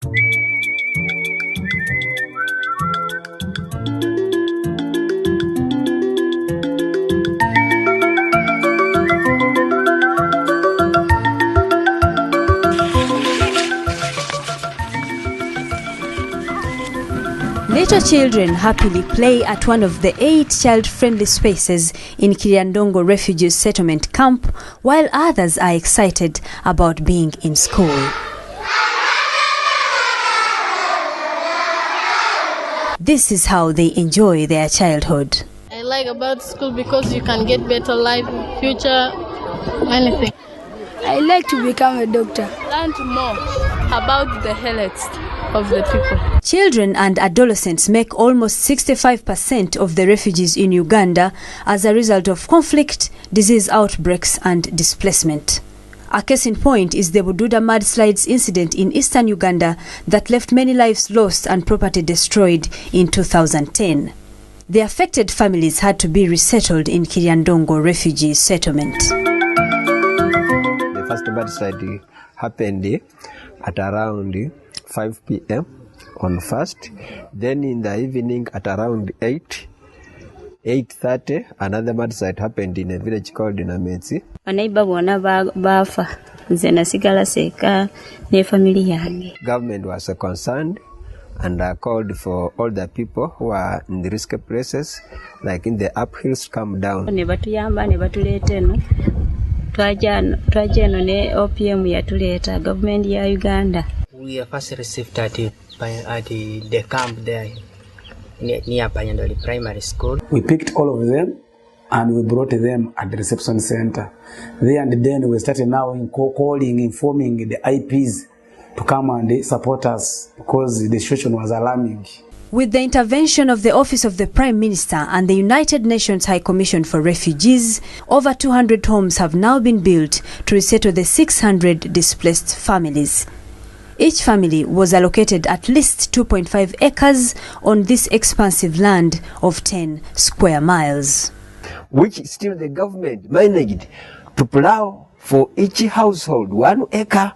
Little children happily play at one of the 8 child-friendly spaces in Kiryandongo refugee settlement camp, while others are excited about being in school. This is how they enjoy their childhood. I like about school because you can get better life, future, anything. I like to become a doctor. Learn more about the health of the people. Children and adolescents make almost 65% of the refugees in Uganda as a result of conflict, disease outbreaks and displacement. A case in point is the Bududa mudslides incident in eastern Uganda that left many lives lost and property destroyed in 2010. The affected families had to be resettled in Kiryandongo refugee settlement. The first mudslide happened at around 5 p.m. on first. Then in the evening at around 8:30, another mudslide happened in a village called Nametsi. Government was concerned and called for all the people who are in the risky places, like in the uphills, to come down. We are first received at the camp there near Panyandoli Primary School. We picked all of them and we brought them at the reception center. There and then we started now informing the IPs to come and support us because the situation was alarming. With the intervention of the Office of the Prime Minister and the United Nations High Commission for Refugees, over 200 homes have now been built to resettle the 600 displaced families. Each family was allocated at least 2.5 acres on this expansive land of 10 square miles, which still the government managed to plow for each household 1 acre.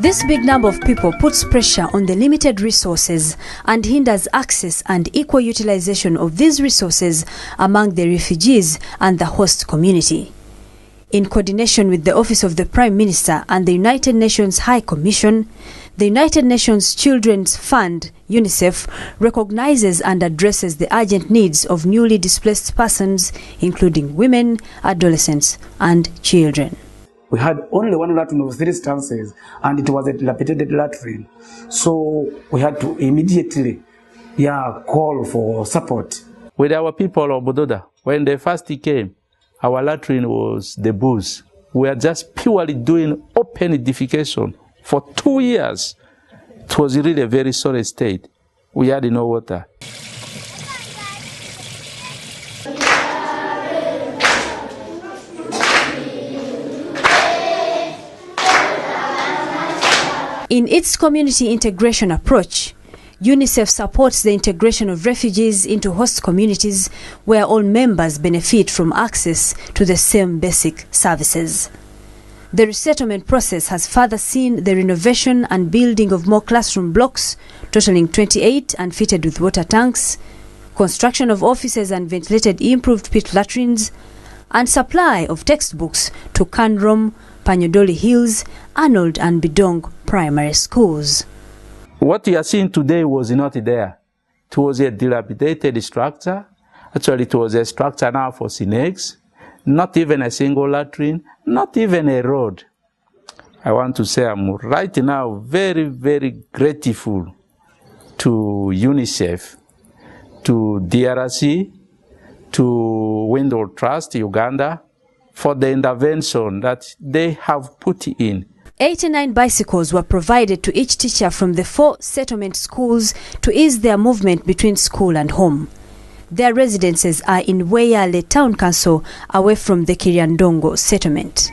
This big number of people puts pressure on the limited resources and hinders access and equal utilization of these resources among the refugees and the host community. In coordination with the Office of the Prime Minister and the United Nations High Commission, the United Nations Children's Fund, UNICEF, recognizes and addresses the urgent needs of newly displaced persons, including women, adolescents, and children. We had only one latrine of 3 stances and it was a dilapidated latrine. So we had to immediately call for support. With our people of Bududa, when they first came, our latrine was the booze. We are just purely doing open defecation for 2 years. It was really a very sorry state. We had no water. In its community integration approach, UNICEF supports the integration of refugees into host communities where all members benefit from access to the same basic services. The resettlement process has further seen the renovation and building of more classroom blocks, totaling 28 and fitted with water tanks, construction of offices and ventilated improved pit latrines, and supply of textbooks to Kanrom, Panyodoli Hills, Arnold and Bidong primary schools. What you are seeing today was not there. It was a dilapidated structure. Actually, it was a structure now for snakes. Not even a single latrine, not even a road. I want to say I'm right now very, very grateful to UNICEF, to DRC, to Window Trust Uganda, for the intervention that they have put in. 89 bicycles were provided to each teacher from the 4 settlement schools to ease their movement between school and home. Their residences are in Weyale Town Council, away from the Kiryandongo settlement.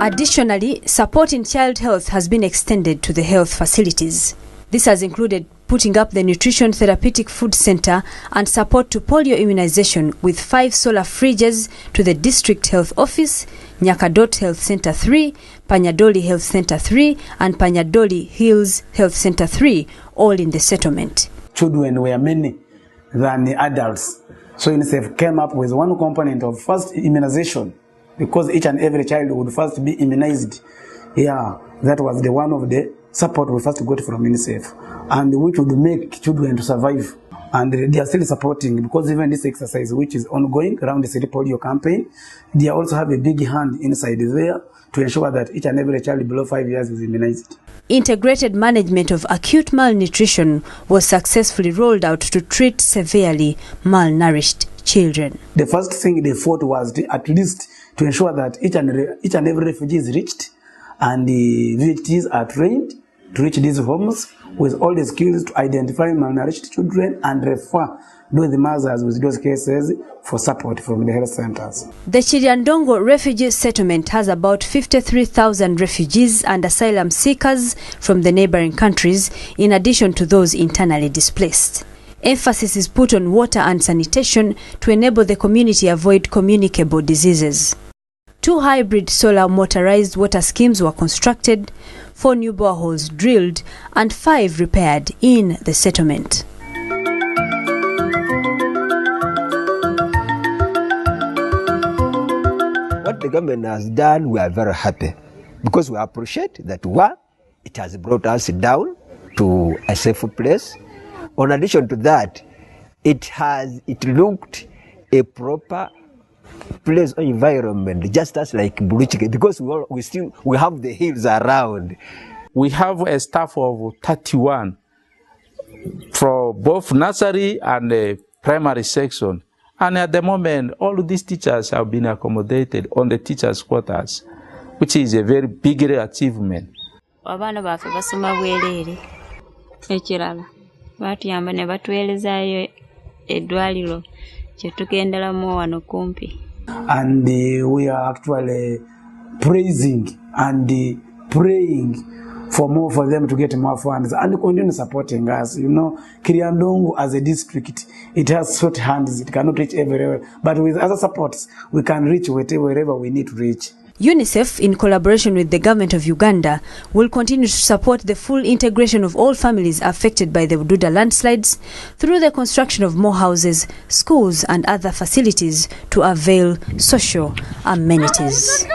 Additionally, support in child health has been extended to the health facilities. This has included putting up the Nutrition Therapeutic Food Center and support to polio immunization with 5 solar fridges to the District Health Office, Nyakadot Health Center 3, Panyadoli Health Center 3 and Panyadoli Hills Health Center 3, all in the settlement. Children were many than the adults. So UNICEF came up with one component of first immunization, because each and every child would first be immunized. Yeah, that was the one of the support we first got from UNICEF, and which would make children to survive. And they are still supporting, because even this exercise, which is ongoing around the city polio campaign, they also have a big hand inside there to ensure that each and every child below 5 years is immunized. Integrated management of acute malnutrition was successfully rolled out to treat severely malnourished children. The first thing they fought was at least to ensure that each and every refugee is reached, and the VHTs are trained to reach these homes with all the skills to identify malnourished children and refer those mothers with those cases for support from the health centers. The Kiryandongo refugee settlement has about 53,000 refugees and asylum seekers from the neighboring countries, in addition to those internally displaced. Emphasis is put on water and sanitation to enable the community avoid communicable diseases. 2 hybrid solar motorized water schemes were constructed, 4 new boreholes drilled, and 5 repaired in the settlement. What the government has done, we are very happy, because we appreciate that, one, it has brought us down to a safe place. In addition to that, it looked a proper place or environment, just as like Bududa, because we have the hills around. We have a staff of 31 for both nursery and the primary section. And at the moment, all these teachers have been accommodated on the teachers' quarters, which is a very big achievement. Abaana baffe basoma bwereere. Ekirala batuyamba ne batuweerezaayo eddwaliro kye tugenderamu wano kumpi. And we are actually praising and praying for them to get more funds and continue supporting us. You know, Kiryandongo as a district, it has short hands, it cannot reach everywhere. But with other supports, we can reach wherever we need to reach. UNICEF, in collaboration with the government of Uganda, will continue to support the full integration of all families affected by the Bududa landslides through the construction of more houses, schools and other facilities to avail social amenities.